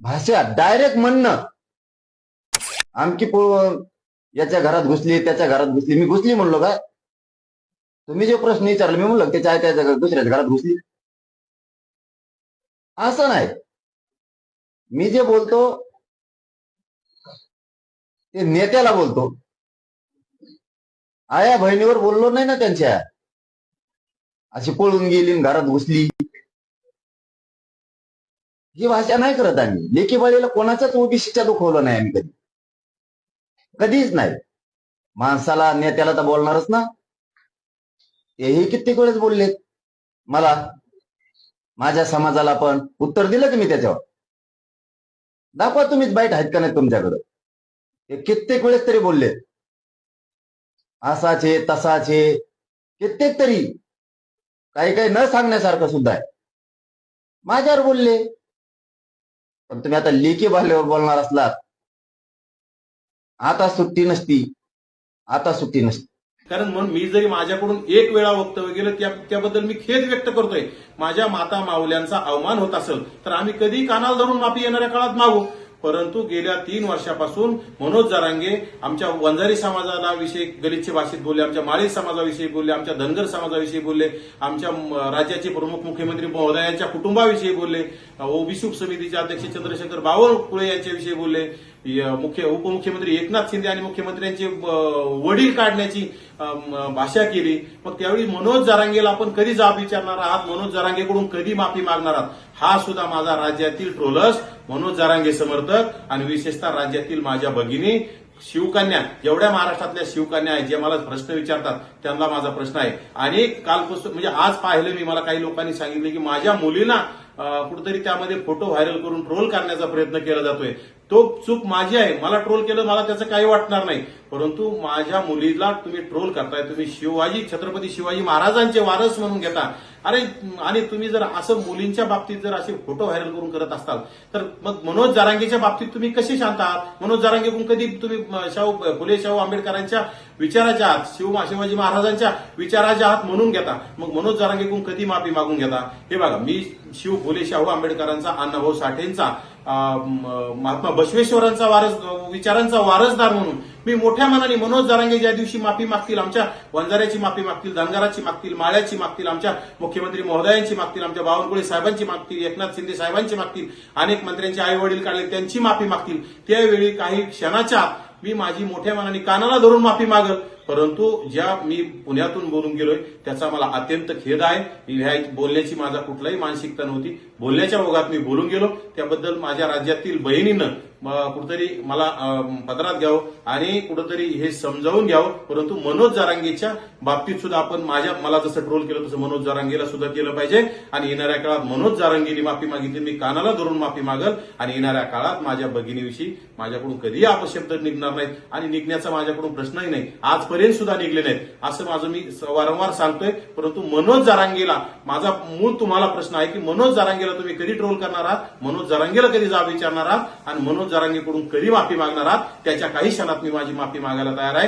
भाषा डायरेक्ट म्हणणं आमकी याच्या घरात घुसली त्याच्या घरात घुसली, मी घुसली म्हणलो का? तुम्ही जे प्रश्न विचारले मी म्हणलं त्याच्या दुसऱ्याच्या घरात घुसली, असं नाही. मी जे बोलतो ते नेत्याला बोलतो, आया बहिणीवर बोललो नाही ना. त्यांच्या अशी पळून गेली घरात घुसली ही भाषा नाही करत आम्ही. लेखी बाळीला कोणाच्याच ओबीसीच्या दुखवलं नाही आम्ही, कधीच नाही. माणसाला नेत्याला तर बोलणारच ना. तेही कित्येक वेळेस बोललेत मला, माझ्या समाजाला पण उत्तर दिलं की मी त्याच्यावर. दाखवा तुम्हीच बाईट आहेत का नाही तुमच्याकडं. ते कित्येक वेळेस तरी बोलले, असाच आहे तसाच आहे, कित्येक तरी काही काही न सांगण्यासारखं सुद्धा आहे. माझ्यावर बोलले. पण तुम्ही आता लेखी बाल्यावर बोलणार असलात, आता सुट्टी नसती, आता सुट्टी नसती. कारण म्हणून मी जरी माझ्याकडून एक वेळा वक्तव्य केलं त्याबद्दल मी खेद व्यक्त करतोय. माझ्या माता माऊल्यांचा अवमान होत असेल तर आम्ही कधी कानाला धरून माफी येणाऱ्या काळात मागू. परंतु गेल्या 3 वर्षापासून मनोज जरांगे आमच्या वंजारी समाजाला विषयी गलिच्छ भाषेत बोलले, आमच्या माळी समाजाविषयी बोलले, आमच्या धनगर समाजाविषयी बोलले, आमच्या राज्याचे प्रमुख मुख्यमंत्री महोदयांच्या कुटुंबाविषयी बोलले, ओबीसी उपसमितीचे अध्यक्ष चंद्रशेखर बावनकुळे यांच्याविषयी बोलले, उपमुख्यमंत्री एकनाथ शिंदे आणि मुख्यमंत्र्यांचे वडील काढण्याची भाषा केली. मग त्यावेळी मनोज जरांगेला आपण कधी जाब विचारणार आहात, मनोज जरांगेकडून कधी माफी मागणार आहात, हा सुद्धा माझा राज्यातील ट्रोलर्स, मनोज जरांगे समर्थक आणि विशेषतः राज्यातील माझ्या भगिनी शिवकन्या, जेवढ्या महाराष्ट्रातल्या शिवकन्या आहेत जे मला प्रश्न विचारतात त्यांना माझा प्रश्न आहे. आणि कालपासून म्हणजे आज पाहिलं मी, मला काही लोकांनी सांगितलं की माझ्या मुलीला कुठेतरी त्यामध्ये फोटो व्हायरल करून ट्रोल करण्याचा प्रयत्न केला जातोय. तो चूक माझी आहे, मला ट्रोल केलं मला त्याचं काही वाटणार नाही. परंतु माझ्या मुलीला तुम्ही ट्रोल करताय, तुम्ही छत्रपती शिवाजी महाराजांचे वारस म्हणून घेता. अरे आणि तुम्ही जर असं मुलींच्या बाबतीत जर असे फोटो व्हायरल करून करत असताल तर मग मनोज जरांगेच्या बाबतीत तुम्ही कसे शांत आहात? मनोज जरांगेकडून कधी तुम्ही फुले शाहू आंबेडकरांच्या विचाराच्या आहात, शिवाजी महाराजांच्या विचाराच्या आहात म्हणून घेता, मग मनोज जरांगेकडून कधी माफी मागून घेता? हे बघा, मी फुले शाहू आंबेडकरांचा, अण्णाभाऊ साठेंचा, महात्मा बसवेश्वरांचा विचारांचा वारसदार म्हणून मी मोठ्या मनाने मनोज जरांगे ज्या दिवशी माफी मागतील, आमच्या वंजाऱ्याची माफी मागतील, धनगराची मागतील, माळ्याची मागतील, आमच्या मुख्यमंत्री महोदयांची मागतील, आमच्या बावनकुळे साहेबांची मागतील, एकनाथ शिंदे साहेबांची मागतील, अनेक मंत्र्यांचे आई वडील काढले त्यांची माफी मागतील, त्यावेळी काही क्षणाच्या मी माझी मोठ्या मनाने कानाला धरून माफी मागल. परंतु ज्या मी पुण्यातून बोलून गेलोय त्याचा मला अत्यंत खेद आहे. बोलण्याची माझा कुठलाही मानसिकता नव्हती, बोलण्याच्या ओघात मी बोलून गेलो. त्याबद्दल माझ्या राज्यातील बहिणीनं कुठेतरी मला पदरात घ्यावं आणि कुठेतरी हे समजावून घ्यावं. परंतु मनोज जरांगेच्या बाबतीत सुद्धा आपण मला जसं ट्रोल केलं तसं मनोज जरांगेला सुद्धा केलं पाहिजे. आणि येणाऱ्या काळात मनोज जरांगेने माफी मागितली, मी कानाला धरून माफी मागल. आणि येणाऱ्या काळात माझ्या भगिनीविषयी माझ्याकडून कधीही अपशब्द निघणार नाहीत आणि निघण्याचा माझ्याकडून प्रश्नही नाही, आजपर्यंत सुद्धा निघले नाहीत असं माझं मी वारंवार सांगतोय. परंतु मनोज जरांगेला माझा मूळ तुम्हाला प्रश्न आहे की मनोज जरांगेला तुम्ही कधी ट्रोल करणार आहात, मनोज जरांगेला कधी जाब विचारणार आहात आणि मनोज जरांगेकडून कधी माफी मागणार आहात? त्याच्या काही क्षणात मी माझी माफी मागायला तयार आहे.